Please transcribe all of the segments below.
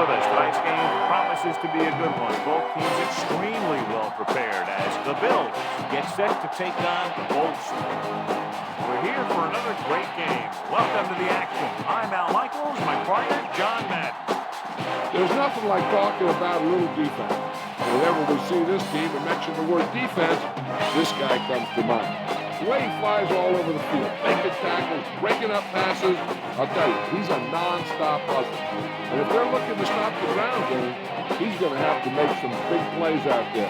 with us. Tonight's game promises to be a good one. Both teams extremely well prepared as the Bills get set to take on the Bolts. We're here for another great game. Welcome to the action. I'm Al Michaels, my partner, John Madden. There's nothing like talking about a little defense. Whenever we see this team and mention the word defense, this guy comes to mind. The way he flies all over the field, making tackles, breaking up passes, I'll tell you, he's a non-stop hustler. And if they're looking to stop the ground game, he's going to have to make some big plays out there.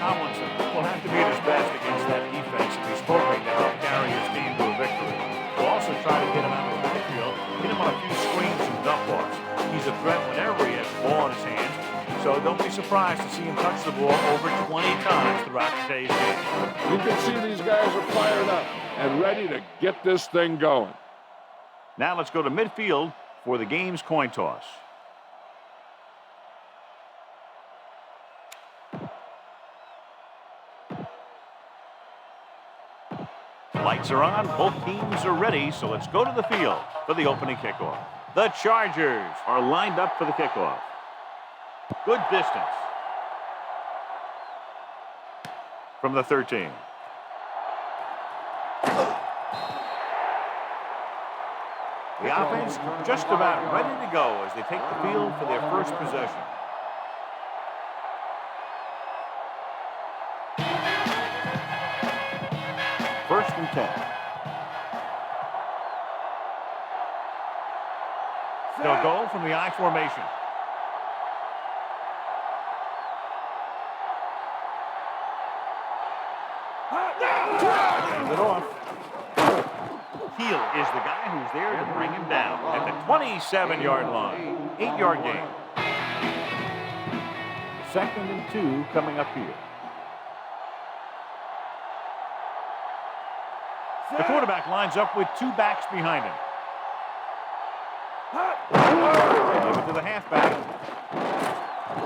Tomlinson will have to be at his best against that defense if he's hoping to help carry his team to a victory. We'll also try to get him out of the backfield, hit him on a few screens and dump-offs. He's a threat whenever he has the ball in his hands, so don't be surprised to see him touch the ball over 20 times throughout today's game. You can see these guys are fired up and ready to get this thing going. Now let's go to midfield for the game's coin toss. Lights are on, both teams are ready, so let's go to the field for the opening kickoff. The Chargers are lined up for the kickoff. Good distance. From the 13. The offense just about ready to go as they take the field for their first possession. First and 10. They'll go from the I formation. Hand it off. Heel is the guy who's there to bring him down at the 27-yard line. 8-yard gain. Second and 2 coming up here. The quarterback lines up with two backs behind him. They give it to the halfback.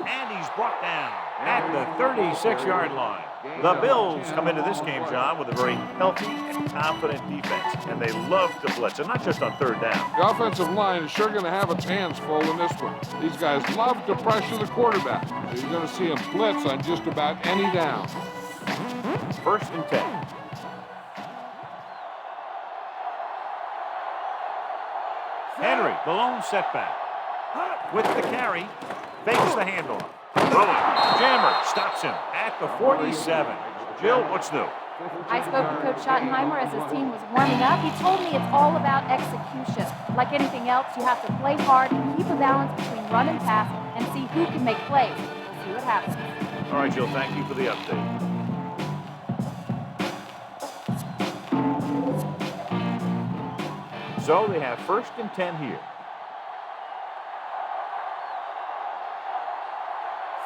And he's brought down at the 36-yard line. The Bills come into this game, John, with a very healthy and confident defense. And they love to blitz, and not just on third down. The offensive line is sure going to have its hands full in this one. These guys love to pressure the quarterback. You're going to see him blitz on just about any down. First and 10. Henry, the lone setback. With the carry, fakes the handoff. Throwing. Jammer stops him at the 47. Jill, what's new? I spoke with Coach Schottenheimer as his team was warming up. He told me it's all about execution. Like anything else, you have to play hard and keep a balance between run and pass and see who can make plays. We'll see what happens. All right, Jill, thank you for the update. So they have first and 10 here.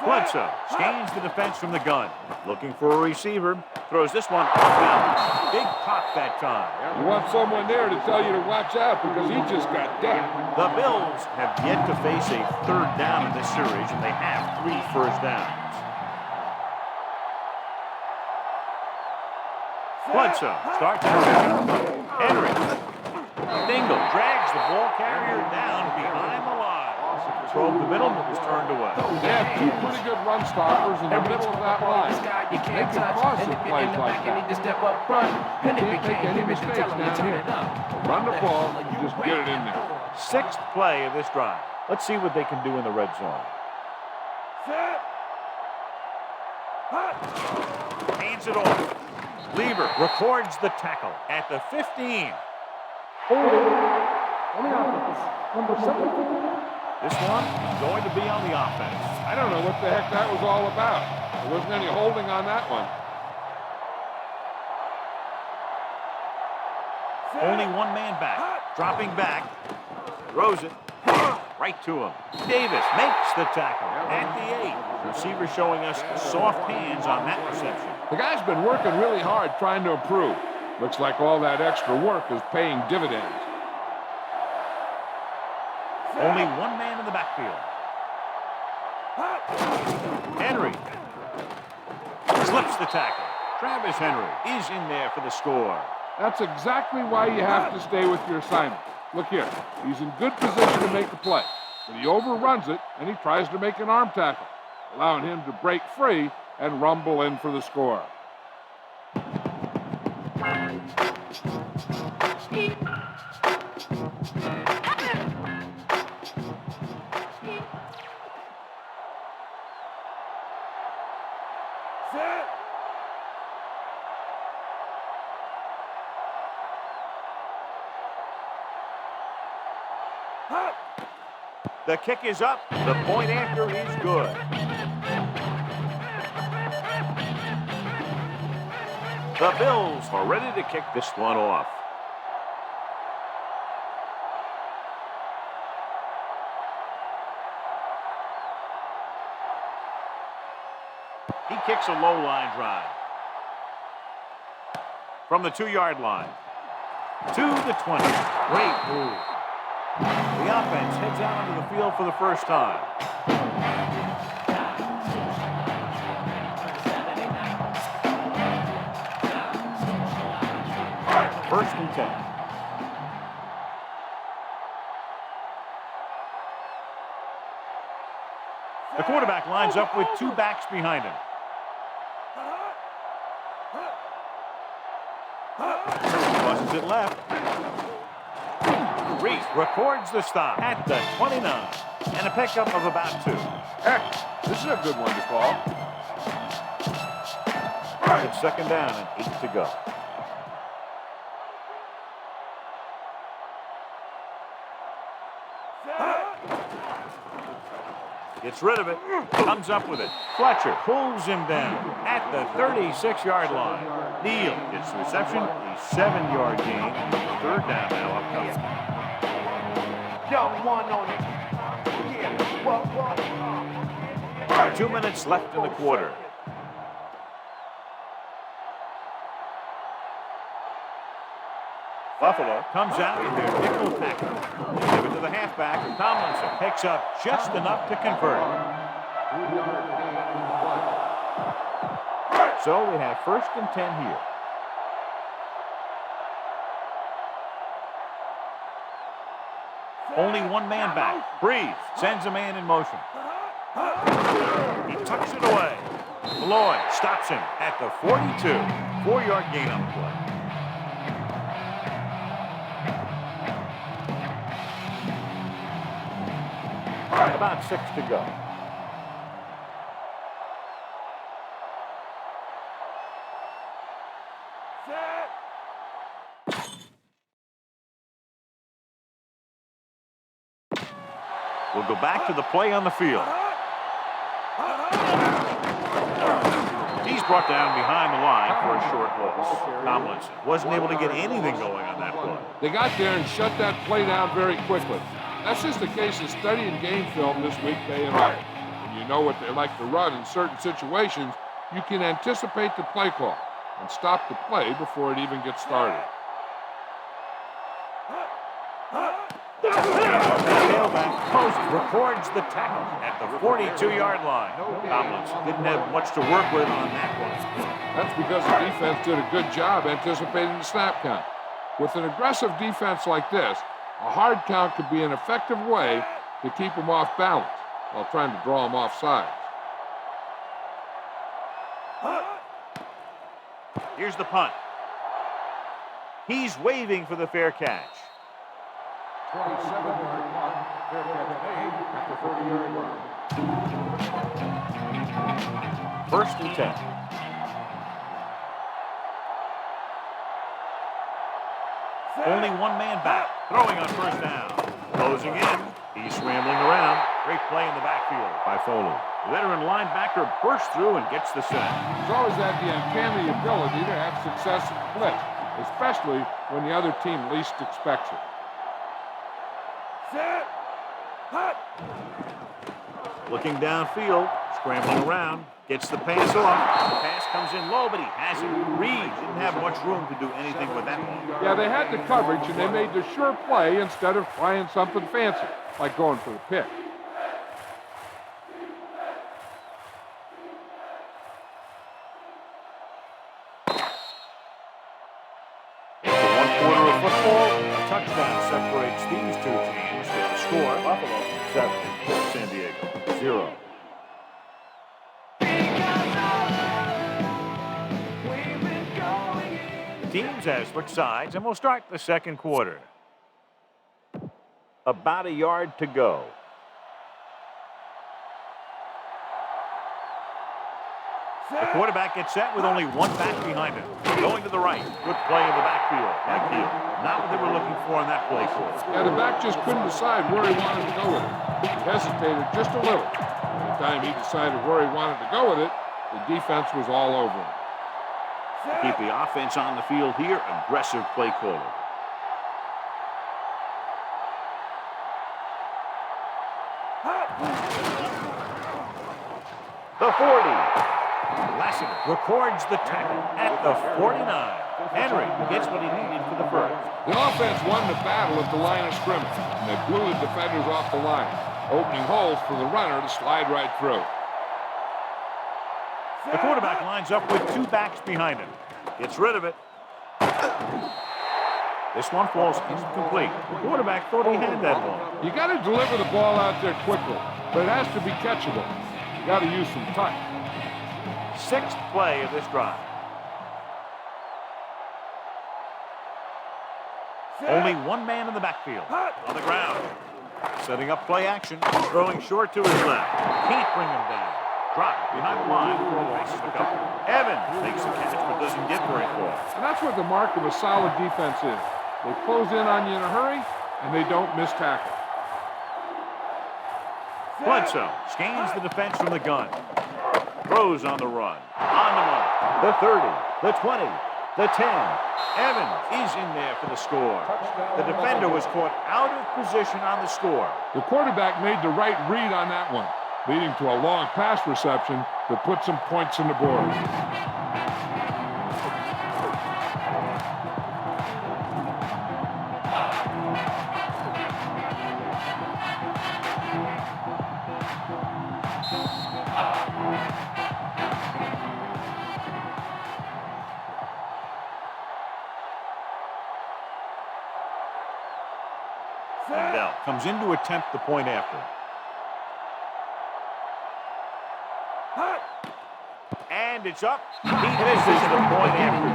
Bledsoe scans the defense from the gun. Looking for a receiver. Throws this one off balance. Big pop that time. You want someone there to tell you to watch out because he just got dead. The Bills have yet to face a third down in this series, and they have 3 first downs. Bledsoe starts out. Henry. Dingle drags the ball carrier down behind the line. Drove the middle, but was turned away. They have 2 pretty good run stoppers in the middle of that line. They can cause some plays like that. You can't make any mistakes down here. Run the ball, just get it in there. 6th play of this drive. Let's see what they can do in the red zone. Hands it off. Lieber records the tackle at the 15. Number 7. This one is going to be on the offense. I don't know what the heck that was all about. There wasn't any holding on that one. Only one man back. Dropping back. Throws it. Right to him. Davis makes the tackle at the 8. Receiver showing us soft hands on that reception. The guy's been working really hard trying to improve. Looks like all that extra work is paying dividends. Only one man in the backfield. Henry slips the tackle. Travis Henry is in there for the score. That's exactly why you have to stay with your assignment. Look here. He's in good position to make the play. but he overruns it and he tries to make an arm tackle, allowing him to break free and rumble in for the score. The kick is up. The point after is good. The Bills are ready to kick this one off. He kicks a low line drive. From the 2-yard line to the 20. Great move. The offense heads out onto the field for the first time. First and 10. The quarterback lines up with 2 backs behind him. Crosses it left. Reese records the stop at the 29 and a pickup of about 2. Heck, this is a good one to call. It's second down and 8 to go. Gets rid of it. Comes up with it. Fletcher pulls him down at the 36-yard line. Neal gets the reception. A 7-yard gain. Third down now upcoming. 2 minutes left in the quarter. Buffalo comes out with their nickel tackle. They give it to the halfback. Tomlinson picks up just enough to convert. So we have first and 10 here. Only one man back. Breeze sends a man in motion. He tucks it away. Lloyd stops him at the 42. 4-yard gain on the play. About 6 to go. We'll go back to the play on the field. He's brought down behind the line for a short loss. Tomlinson wasn't able to get anything going on that play. They got there and shut that play down very quickly. That's just a case of studying game film this week paying off. When you know what they like to run in certain situations, you can anticipate the play call and stop the play before it even gets started. Tailback post records the tackle at the 42-yard line. Tomlinson didn't have much to work with on that one. That's because the defense did a good job anticipating the snap count. With an aggressive defense like this, a hard count could be an effective way to keep them off balance while trying to draw them off sides. Here's the punt. He's waving for the fair catch. 27-yard punt, fair catch made at the 30-yard line. First and 10. Only one man back. Throwing on first down. Closing in. He's scrambling around. Great play in the backfield by Foley. The veteran linebacker bursts through and gets the sack. He's always had the uncanny ability to have success in blitz, especially when the other team least expects it. Set. Hut. Looking downfield, scrambling around, gets the pass off. The pass comes in low, but he has it. Reed didn't have much room to do anything with that ball. Yeah, they had the coverage, and they made the sure play instead of trying something fancy, like going for the pick. Touchdown separates these two teams with the score, Buffalo 7, San Diego 0. Teams has switched sides, and we'll start the second quarter. About a yard to go. The quarterback gets set with only one back behind him. Going to the right. Good play in the backfield. Backfield. Not what they were looking for in that play call. Yeah, the back just couldn't decide where he wanted to go with it. He hesitated just a little. By the time he decided where he wanted to go with it, the defense was all over him. Keep the offense on the field here. Aggressive play calling. The 40. Lassiter records the tackle at the 49. Henry gets what he needed for the first. The offense won the battle at the line of scrimmage, and they blew the defenders off the line, opening holes for the runner to slide right through. The quarterback lines up with two backs behind him. Gets rid of it. This one falls incomplete. The quarterback thought he had that one. You got to deliver the ball out there quickly, but it has to be catchable. You got to use some touch. Sixth play of this drive. Only one man in the backfield. On the ground. Setting up play action. Throwing short to his left. Can't bring him down. Drop behind the line. Faces the cover. Evans makes the catch but doesn't get very far. And that's what the mark of a solid defense is. They close in on you in a hurry, and they don't miss tackle. Bledsoe scans the defense from the gun. Throws on the run. On the mark. The 30, the 20, the 10. Evans is in there for the score. The defender was caught out of position on the score. The quarterback made the right read on that one, leading to a long pass reception that put some points on the board. Bell comes in to attempt the point after. And it's up. He misses the point after.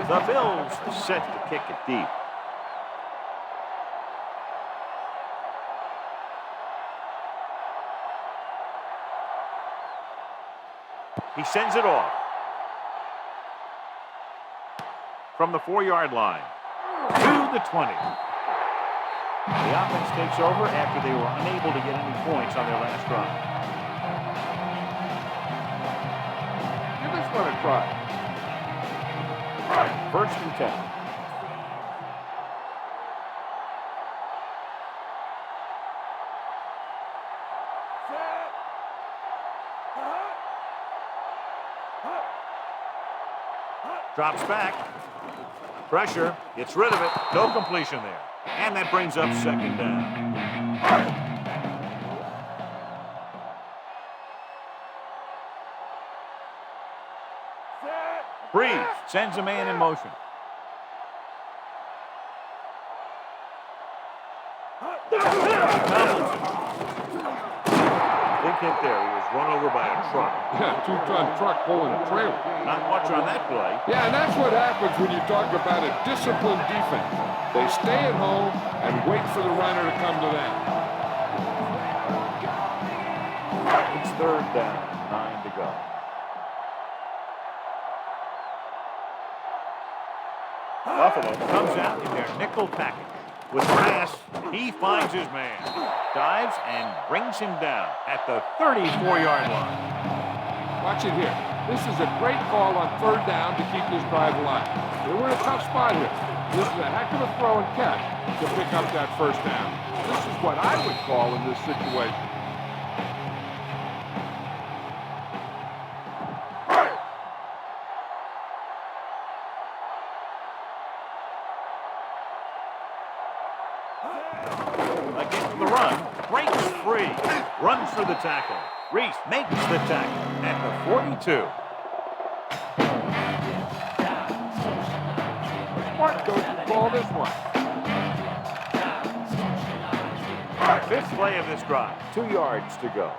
The Bills set to kick it deep. He sends it off. From the 4-yard line to the 20. The offense takes over after they were unable to get any points on their last drive. Give this one a try. First and 10. Drops back. Pressure. Gets rid of it. No completion there. And that brings up second down. Breeze sends a man in motion. Big hit there. He was run over by a truck. Yeah, 2-ton truck pulling a trailer. Not much on that play. Yeah, and that's what happens when you talk about a disciplined defense. They stay at home and wait for the runner to come to them. It's third down, 9 to go. Buffalo comes out in their nickel package. With pass, he finds his man. Dives and brings him down at the 34-yard line. Watch it here. This is a great call on third down to keep this drive alive. They were in a tough spot here. This is a heck of a throw and catch to pick up that first down. This is what I would call in this situation. Against the run, breaks free, runs for the tackle. Reese makes the tackle at the 42. call this one. Fifth play of this drive. 2 yards to go.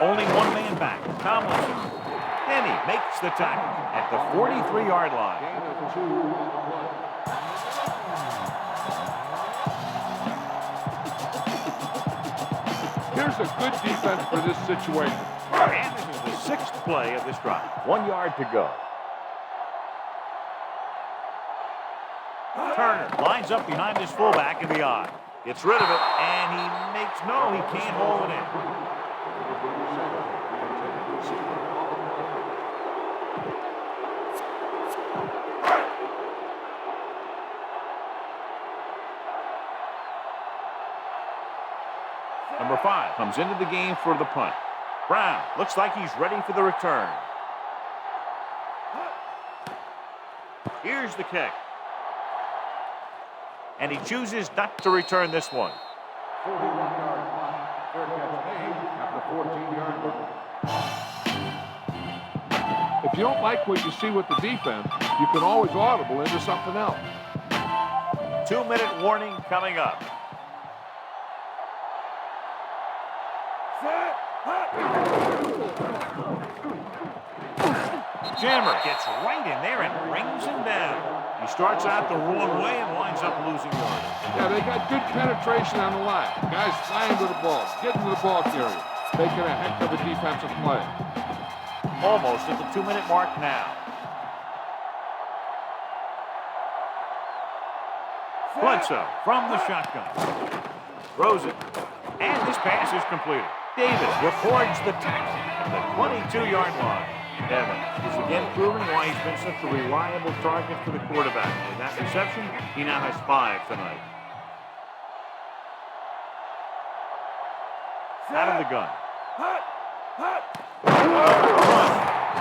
Only one man back. Tomlinson. And he makes the tackle at the 43-yard line. Here's a good defense for this situation. And this is the 6th play of this drive. 1 yard to go. Turner lines up behind his fullback in the eye. Gets rid of it, and he can't hold it in. Number 5 comes into the game for the punt. Brown looks like he's ready for the return. Here's the kick. And he chooses not to return this one. 41-yard line. Third catch made at the 14-yard line. If you don't like what you see with the defense, you can always audible into something else. 2-minute warning coming up. Jammer gets right in there and brings him down. He starts out the wrong way and winds up losing yardage. Yeah, they got good penetration on the line. Guys flying to the ball, getting to the ball carrier, making a heck of a defensive play. Almost at the 2-minute mark now. Bledsoe from the shotgun. Throws it. And this pass is completed. Davis records the tackle at the 22-yard line. Evans is again proving why he's been such a reliable target for the quarterback. With that reception, he now has 5 tonight. Out of the gun.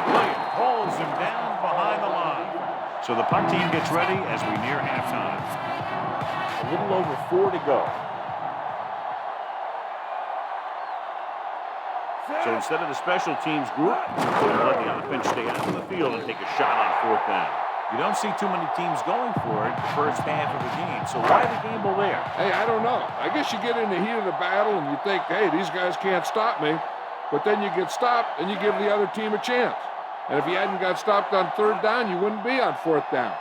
Williams holds him down behind the line. So the punt team gets ready as we near halftime. A little over 4 to go. So instead of the special teams group, they're going to let the offense stay out of the field and take a shot on 4th down. You don't see too many teams going for it the first half of the game, so why the gamble there? Hey, I don't know. I guess you get in the heat of the battle and you think, hey, these guys can't stop me. But then you get stopped and you give the other team a chance. And if you hadn't got stopped on 3rd down, you wouldn't be on 4th down.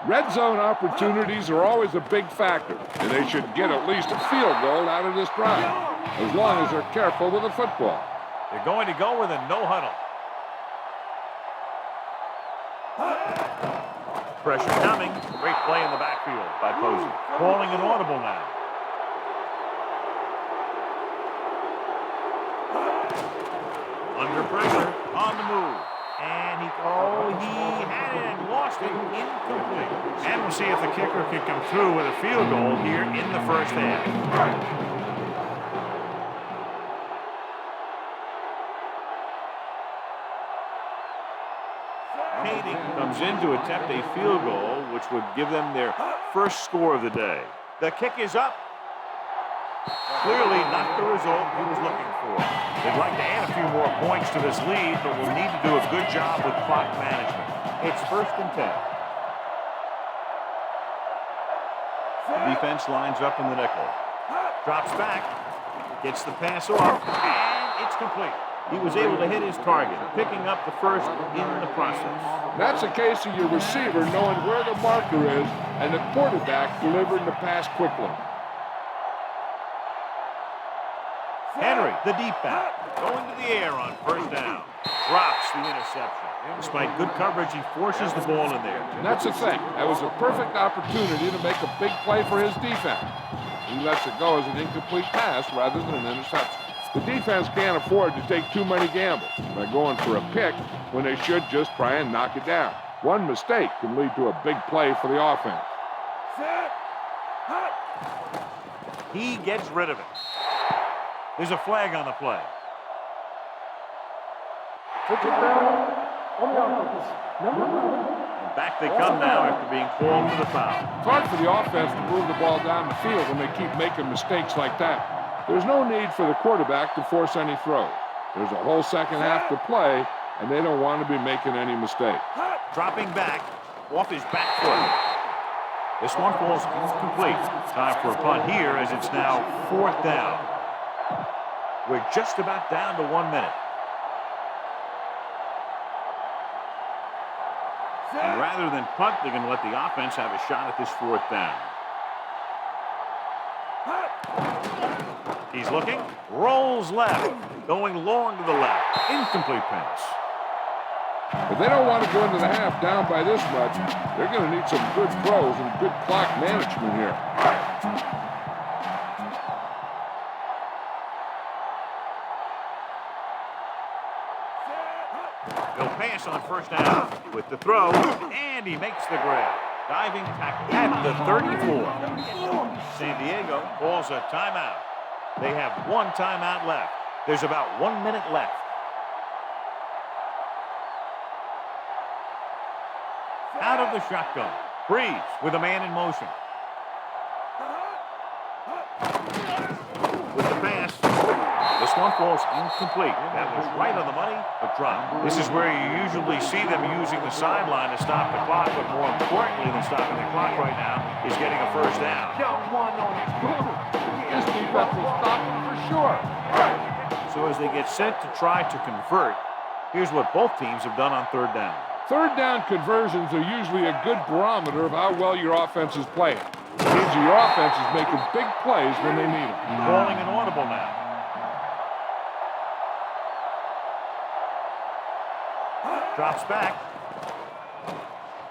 Red zone opportunities are always a big factor, and they should get at least a field goal out of this drive, as long as they're careful with the football. They're going to go with a no huddle. Pressure coming. Great play in the backfield by Posey. Calling an audible now. Under pressure, on the move. And he had it and lost it. Incomplete. And we'll see if the kicker can come through with a field goal here in the first half. Comes in to attempt a field goal, which would give them their first score of the day. The kick is up. Clearly not the result he was looking for. They'd like to add a few more points to this lead, but will need to do a good job with clock management. It's 1st and 10. The defense lines up in the nickel. Drops back. Gets the pass off. And it's complete. He was able to hit his target, picking up the first in the process. That's a case of your receiver knowing where the marker is and the quarterback delivering the pass quickly. Henry, the deep back, going to the air on 1st down. Drops the interception. Despite good coverage, he forces the ball in there. And that's the thing. That was a perfect opportunity to make a big play for his defense. He lets it go as an incomplete pass rather than an interception. The defense can't afford to take too many gambles by going for a pick when they should just try and knock it down. One mistake can lead to a big play for the offense. He gets rid of it. There's a flag on the play. And back they come now after being called for the foul. It's hard for the offense to move the ball down the field when they keep making mistakes like that. There's no need for the quarterback to force any throws. There's a whole second half to play, and they don't want to be making any mistakes. Dropping back off his back foot. This one falls incomplete. Time for a punt here as it's now 4th down. We're just about down to 1 minute. And rather than punt, they're going to let the offense have a shot at this 4th down. He's looking, rolls left, going long to the left. Incomplete pass. If they don't want to go into the half down by this much, they're going to need some good throws and good clock management here. They'll pass on 1st down with the throw, and he makes the grab. Diving tackle at the 34. San Diego calls a timeout. They have 1 timeout left. There's about 1 minute left. Out of the shotgun. Breeze with a man in motion. With the pass. This one falls incomplete. That was right on the money, but dropped. This is where you usually see them using the sideline to stop the clock, but more importantly than stopping the clock right now is getting a 1st down. This defense will stop them for sure. So as they get set to try to convert, here's what both teams have done on 3rd down. 3rd down conversions are usually a good barometer of how well your offense is playing. It means your offense is making big plays when they need them. Calling an audible now. Drops back.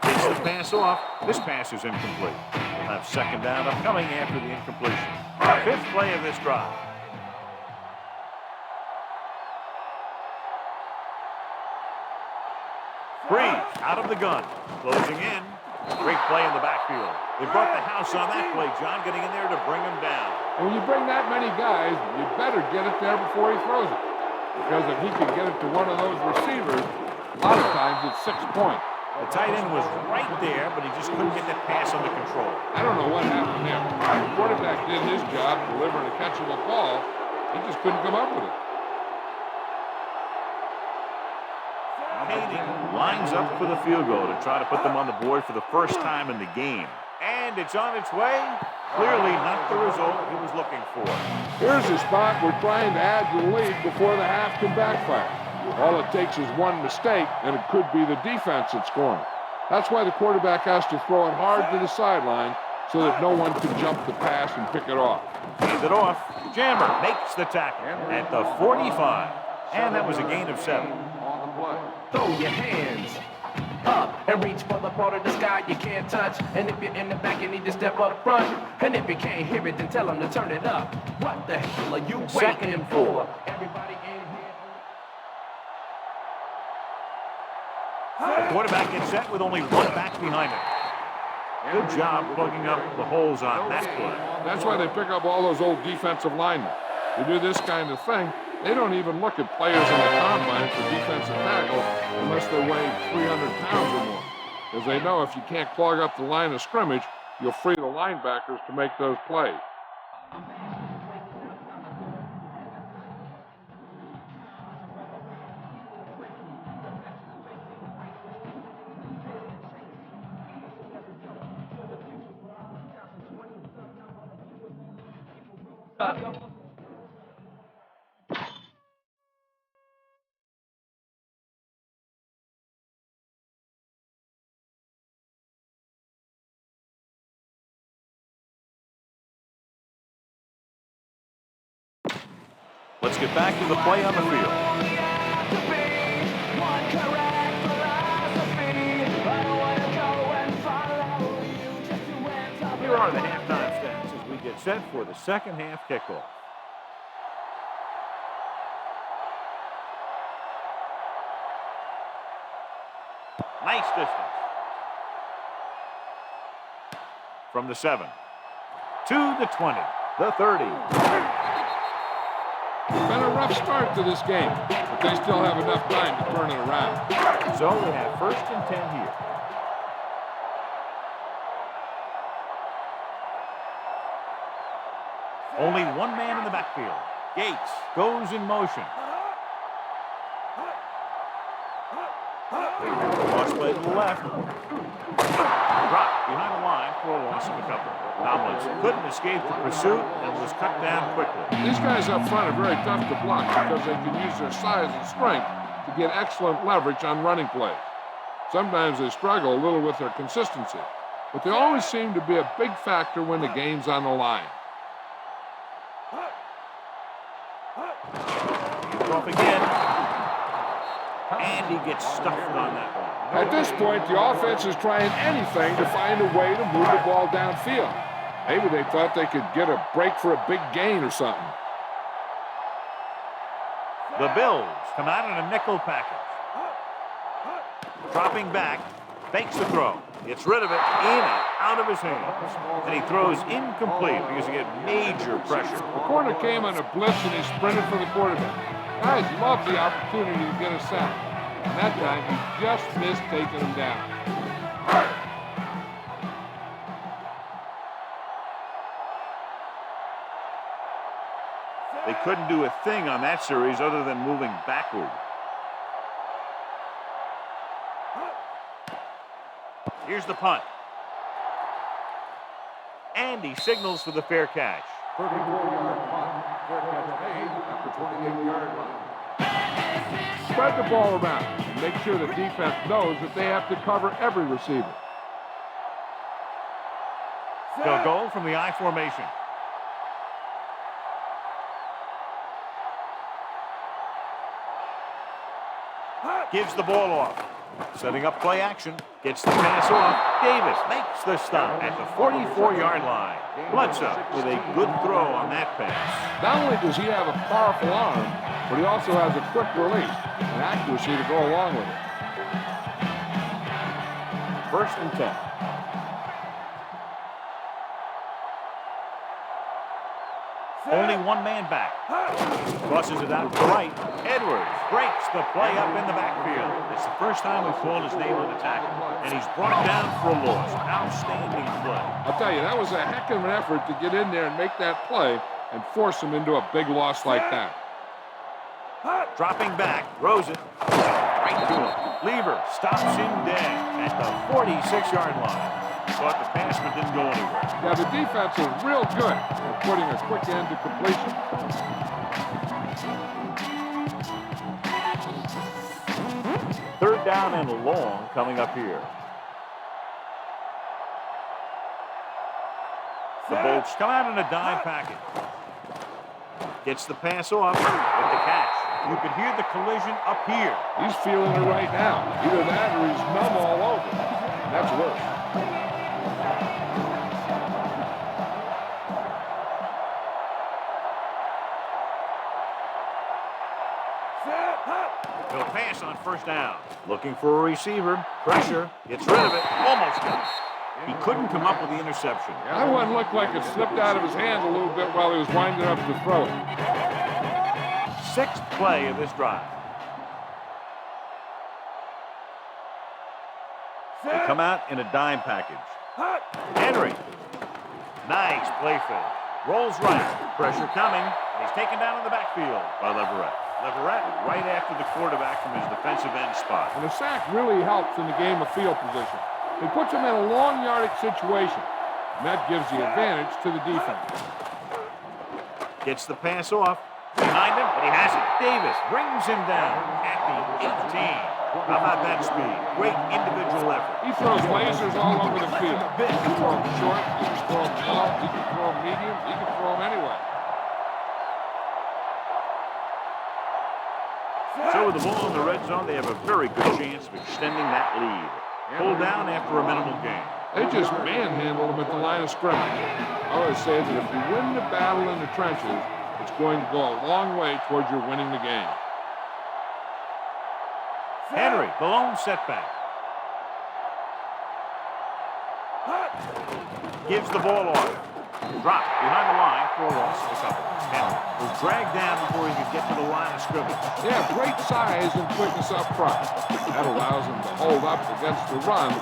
Takes the pass off. This pass is incomplete. We'll have 2nd down upcoming after the incompletion. 5th play of this drive. Breeze out of the gun. Closing in. Great play in the backfield. They brought the house on that play, John, getting in there to bring him down. When you bring that many guys, you better get it there before he throws it. Because if he can get it to one of those receivers, a lot of times it's 6 points. The tight end was right there, but he just couldn't get that pass under control. I don't know what happened there. The quarterback did his job delivering a catchable ball. He just couldn't come up with it. Hayden lines up for the field goal to try to put them on the board for the 1st time in the game. And it's on its way. Clearly not the result he was looking for. Here's a spot we're trying to add to the lead before the half can backfire. All it takes is one mistake, and it could be the defense that's scoring. That's why the quarterback has to throw it hard to the sideline so that no one can jump the pass and pick it off. Hands it off. Jammer makes the tackle at the 45. And that was a gain of 7. Throw your hands up and reach for the part of the sky you can't touch. And if you're in the back, you need to step up front. And if you can't hear it, then tell them to turn it up. What the hell are you waiting for? Everybody in here. The quarterback gets set with only 1 back behind him. Good job plugging up the holes on that play. That's why they pick up all those old defensive linemen. They do this kind of thing. They don't even look at players in the combine for defensive tackle unless they weigh 300 pounds or more. Because they know if you can't clog up the line of scrimmage, you'll free the linebackers to make those plays. Let's get back to the play on the field. Here are the halftime stats as we get set for the 2nd half kickoff. Nice distance. From the 7 to the 20, the 30. Been a rough start to this game, but they still have enough time to turn it around. So we have 1st and 10 here. Only 1 man in the backfield. Gates goes in motion. Loss play to the left. Dropped behind the line for a loss of a couple. Tomlins couldn't escape the pursuit and was cut down quickly. These guys up front are very tough to block because they can use their size and strength to get excellent leverage on running plays. Sometimes they struggle a little with their consistency, but they always seem to be a big factor when the game's on the line. Off again. And he gets stuffed on that one. At this point, the offense is trying anything to find a way to move the ball downfield. Maybe they thought they could get a break for a big gain or something. The Bills come out in a nickel package. Dropping back, fakes the throw. Gets rid of it, in and out of his hands. And he throws incomplete because he get major pressure. The corner came on a blitz and he sprinted for the quarterback. Guys love the opportunity to get a sack. And that time, he just missed taking him down. They couldn't do a thing on that series other than moving backward. Here's the punt. And he signals for the fair catch. 34-yard punt. Fair catch made at the 28-yard line. Spread the ball around and make sure the defense knows that they have to cover every receiver. They'll go from the I formation. Gives the ball off. Setting up play action. Gets the pass off. Davis makes the stop at the 44-yard line. Bledsoe with a good throw on that pass. Not only does he have a powerful arm, but he also has a quick release and accuracy to go along with it. 1st and 10. Only one man back. Crosses it out to the right. Edwards breaks the play up in the backfield. It's the first time we've called his name on the tackle, and he's brought down for a loss. Outstanding play. I'll tell you, that was a heck of an effort to get in there and make that play and force him into a big loss like that. Dropping back, throws it right to him. Lever stops him dead at the 46-yard line. Thought the pass but didn't go anywhere. Yeah, the defense is real good at putting a quick end to completion. Third down and long coming up here. The Bolts come out in a dime package. Gets the pass off with the catch. You can hear the collision up here. He's feeling it right now. Either that or he's numb all over. That's worse. He'll pass on 1st down. Looking for a receiver. Pressure. Gets rid of it. Almost got it. He couldn't come up with the interception. That one looked like it slipped out of his hand a little bit while he was winding up to throw it. 6th play of this drive. They come out in a dime package. Henry. Nice play fake. Rolls right. Pressure coming. And he's taken down in the backfield by Leverett. Leverett right after the quarterback from his defensive end spot. And a sack really helps in the game of field position. It puts him in a long yardage situation, and that gives the advantage to the defense. Gets the pass off. Behind him, but he has it. Davis brings him down at the 18. How about that speed? Great individual effort. He throws lasers all over the field. He can throw them short, he can throw them long, he can throw them medium, he can throw them anywhere. So with the ball in the red zone, they have a very good chance of extending that lead. Pulled down after a minimal gain. They just manhandled him at the line of scrimmage. I always say that if you win the battle in the trenches, it's going to go a long way towards your winning the game. Henry, the lone setback. Gives the ball off. Dropped behind the line for a loss of a couple. Henry was dragged down before he could get to the line of scrimmage. They have great size and quickness up front. That allows them to hold up against the run,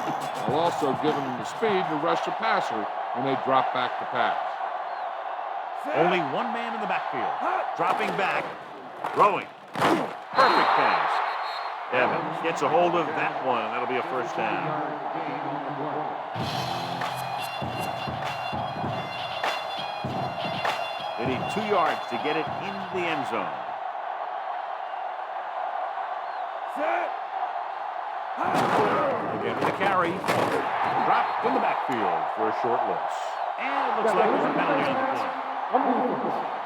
while also giving them the speed to rush the passer when they drop back to pass. Only one man in the backfield. Dropping back. Throwing. Perfect pass. Evans gets a hold of that one, and that'll be a first down. They need 2 yards to get it into the end zone. Again with the carry. Dropped in the backfield for a short loss. And it looks like there's a penalty on the play.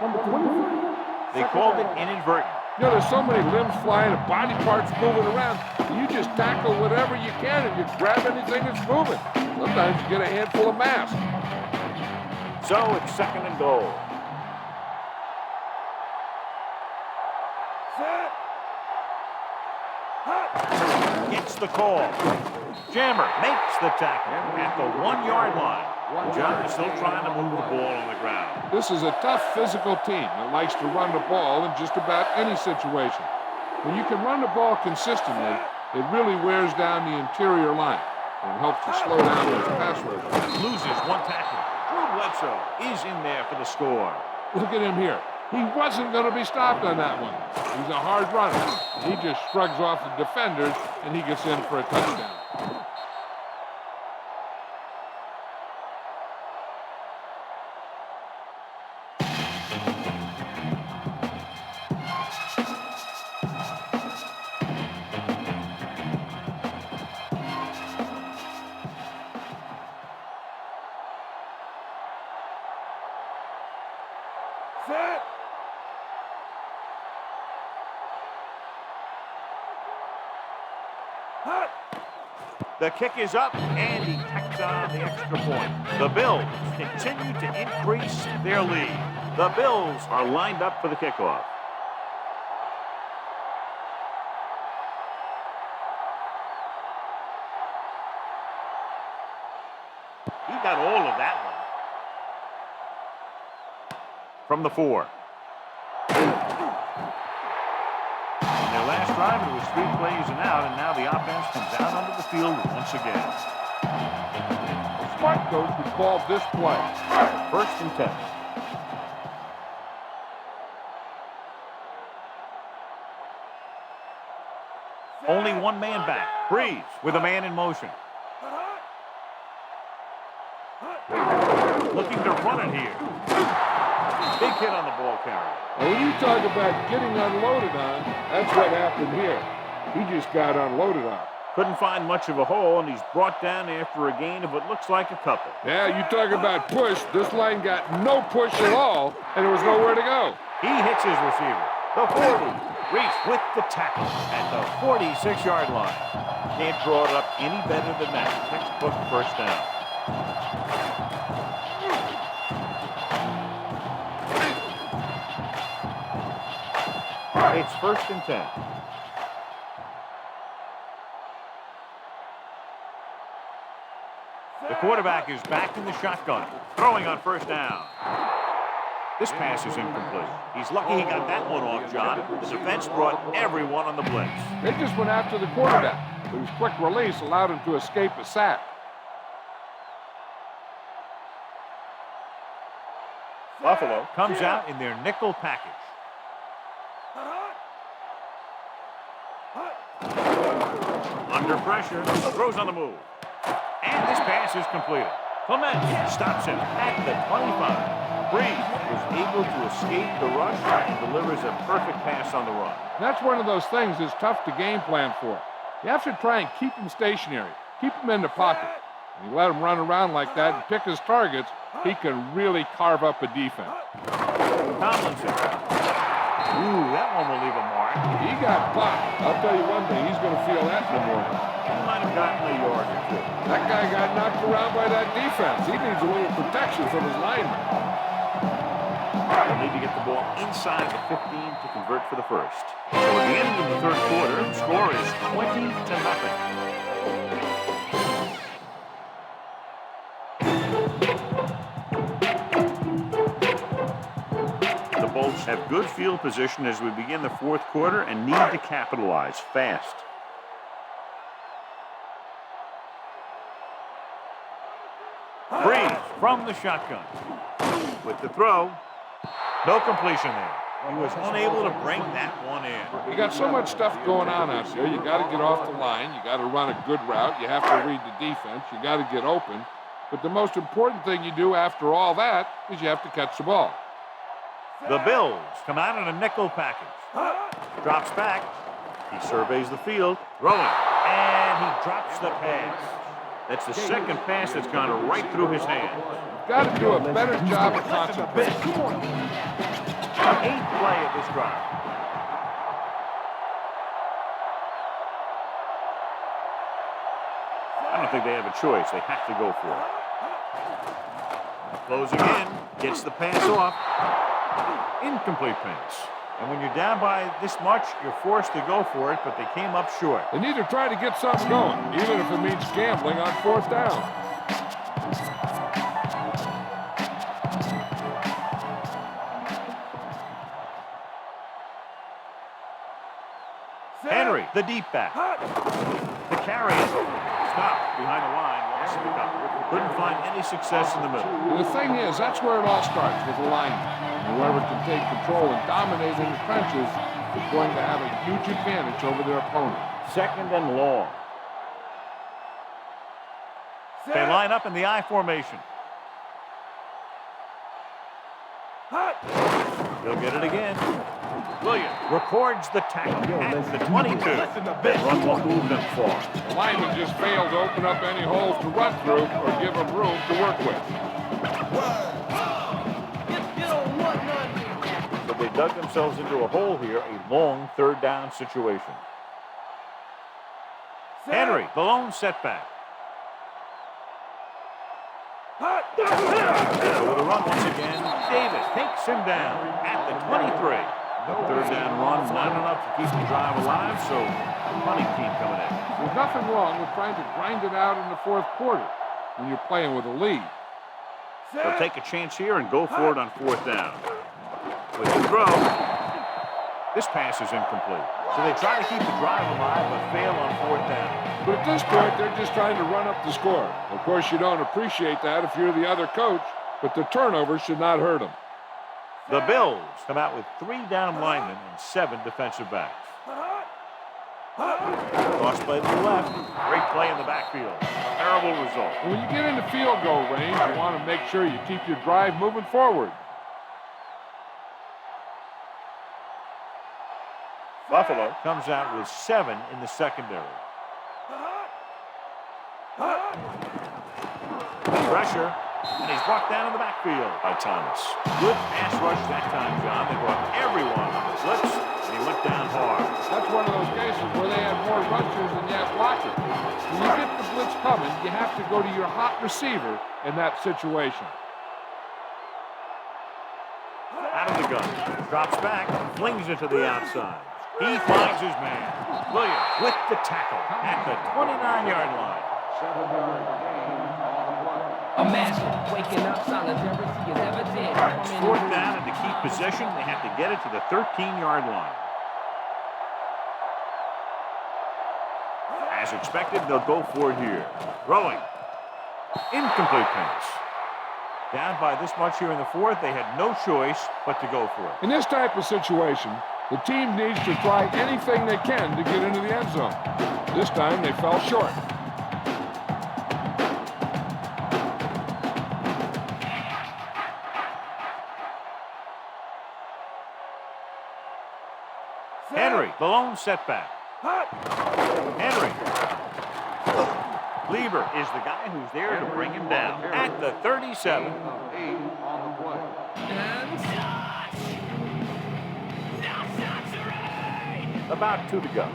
Number 23. They called it inadvertent. You know, there's so many limbs flying and body parts moving around. You just tackle whatever you can and you grab anything that's moving. Sometimes you get a handful of mass. So it's 2nd and goal. Gets the call. Jammer makes the tackle at the 1-yard line. John is still trying to move the ball on the ground. This is a tough physical team that likes to run the ball in just about any situation. When you can run the ball consistently, it really wears down the interior line and helps to slow down those pass rushers. Loses 1 tackle. Drew Bledsoe is in there for the score. Look at him here. He wasn't going to be stopped on that one. He's a hard runner. He just shrugs off the defenders, and he gets in for a touchdown. The kick is up, and he tacks on the extra point. The Bills continue to increase their lead. The Bills are lined up for the kickoff. He got all of that one. From the 4. Their last drive, it was 3 plays and out, and now the offense comes out onto the field once again. Smart coach would call this play. 1st and 10. Only 1 man back. Breeze with a man in motion. Looking to run it here. Big hit on the ball carrier. Well, when you talk about getting unloaded on, that's what happened here. He just got unloaded on. Couldn't find much of a hole, and he's brought down after a gain of what looks like a couple. Yeah, you talk about push. This line got no push at all, and there was nowhere to go. He hits his receiver. The 40. Reese with the tackle at the 46-yard line. Can't draw it up any better than that. Textbook first down. It's 1st and 10. The quarterback is back in the shotgun, throwing on 1st down. This pass is incomplete. He's lucky he got that one off, John. The defense brought everyone on the blitz. They just went after the quarterback. But his quick release allowed him to escape a sack. Buffalo comes out in their nickel package. Under pressure, throws on the move. And this pass is completed. Clement stops him at the 25. Breeze was able to escape the rush and delivers a perfect pass on the run. That's one of those things that's tough to game plan for. You have to try and keep him stationary, keep him in the pocket. When you let him run around like that and pick his targets, he can really carve up a defense. Tomlinson. Ooh, that one will leave a mark. He got popped. I'll tell you one thing, he's going to feel that in the morning. He might have gotten a yard or 2. That guy got knocked around by that defense. He needs a little protection from his lineman. They'll need to get the ball inside the 15 to convert for the first. So at the end of the 3rd quarter, the score is 20-0. The Bolts have good field position as we begin the 4th quarter and need to capitalize fast. Breeze from the shotgun. With the throw, no completion there. He was unable to bring that one in. You got so much stuff going on out there. You got to get off the line. You got to run a good route. You have to read the defense. You got to get open. But the most important thing you do after all that is you have to catch the ball. The Bills come out in a nickel package. Drops back. He surveys the field. Throwing. And he drops the pass. That's the second pass that's gone right through his hands. Got to do a better job of concentration. 8th play of this drive. I don't think they have a choice. They have to go for it. Closing in. Gets the pass off. Incomplete pass. And when you're down by this much, you're forced to go for it, but they came up short. They need to try to get something going, even if it means gambling on 4th down. Henry, the deep back. The carry is stopped behind the line. Lost the cover. Couldn't find any success in the middle. The thing is, that's where it all starts, with alignment. Whoever can take control and dominate in the trenches is going to have a huge advantage over their opponent. 2nd and long. They line up in the I formation. He'll get it again. Williams records the tackle at the 22. Run won't move them far. The lineman just failed to open up any holes to run through or give them room to work with. So they dug themselves into a hole here, a long 3rd down situation. Henry, the lone setback. Over the run once again. Davis takes him down at the 23. The 3rd down run, not enough to keep the drive alive, so punting team coming in. There's nothing wrong with trying to grind it out in the 4th quarter when you're playing with a lead. They'll take a chance here and go for it on 4th down. With the throw, this pass is incomplete. So they try to keep the drive alive, but fail on 4th down. But at this point, they're just trying to run up the score. Of course, you don't appreciate that if you're the other coach, but the turnover should not hurt them. The Bills come out with 3 down linemen and 7 defensive backs. Cross play to the left. Great play in the backfield. Terrible result. When you get into field goal range, you want to make sure you keep your drive moving forward. Buffalo comes out with 7 in the secondary. Pressure, and he's brought down in the backfield by Thomas. Good pass rush that time, John. They brought everyone on the blitz, and he went down hard. That's one of those cases where they had more rushers than they had blockers. When you get the blitz coming, you have to go to your hot receiver in that situation. Out of the gun. Drops back, flings it to the outside. He finds his man. Williams with the tackle at the 29-yard line. Imagine waking up solitary as he has ever did. 4th down, and to keep possession, they have to get it to the 13-yard line. As expected, they'll go for it here. Throwing. Incomplete pass. Down by this much here in the 4th, they had no choice but to go for it. In this type of situation, the team needs to try anything they can to get into the end zone. This time, they fell short. Henry, the lone setback. Henry. Lieber is the guy who's there to bring him down at the 37. About 2 to go.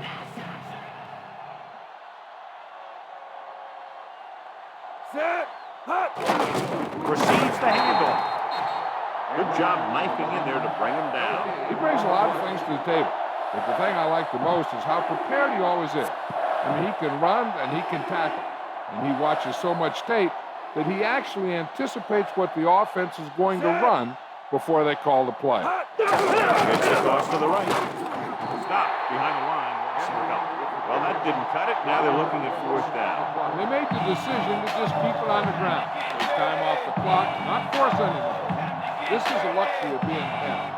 Receives the handoff. Good job knifing in there to bring him down. He brings a lot of things to the table. But the thing I like the most is how prepared he always is. I mean, he can run and he can tackle. And he watches so much tape that he actually anticipates what the offense is going to run before they call the play. Gets the toss to the right. Stop behind the line. Well, that didn't cut it. Now they're looking at 4th down. They made the decision to just keep it on the ground. Take time off the clock, not force anything. This is the luxury of being ahead.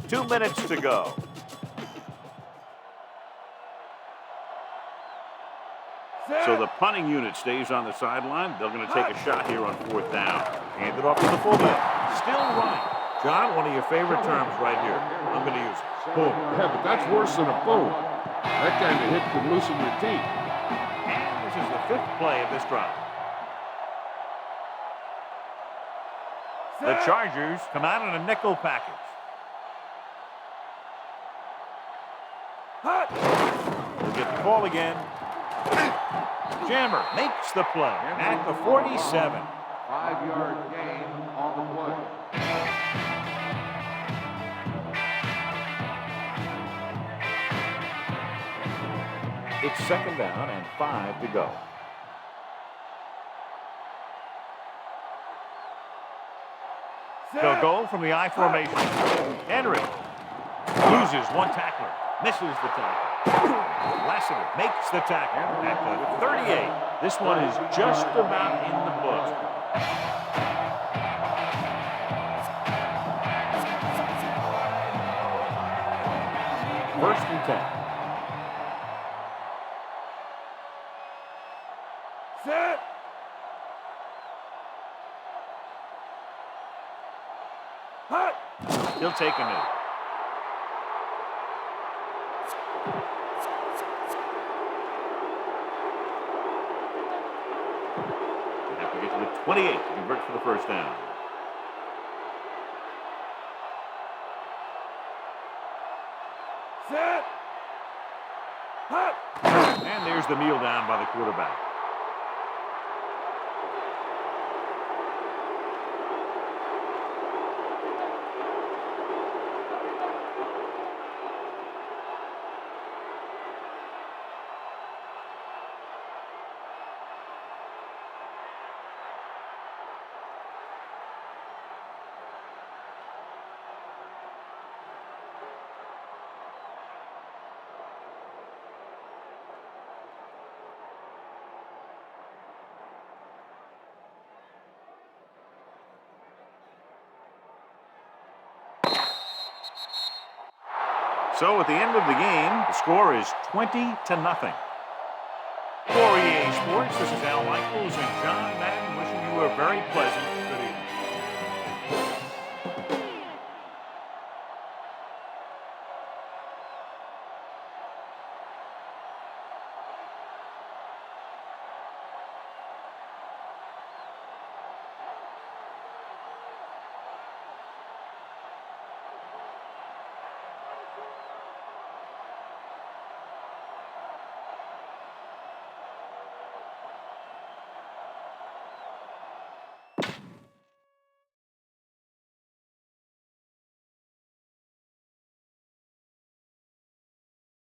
Two minutes to go. So the punting unit stays on the sideline. They're going to take a shot here on fourth down. Hand it off to the fullback. Still running. John, one of your favorite terms right here. I'm going to use it. Boom. Yeah, but that's worse than a boom. That kind of hit could loosen your teeth. And this is the fifth play of this drive. The Chargers come out in a nickel package. We'll get the call again. Jammer makes the play at the 47. 5-yard gain on the play. It's second down and 5 to go. They'll go from the I formation. Henry loses one tackler, misses the tackle. Lassiter makes the tackle at the 38. This one is just about in the book. First and 10. Set. Hut. He'll take a knee. Have to get to the 28 to convert for the first down. Set. Hut. And there's the kneel down by the quarterback. So at the end of the game, the score is 20-0. For EA Sports, this is Al Michaels and John Madden wishing you a very pleasant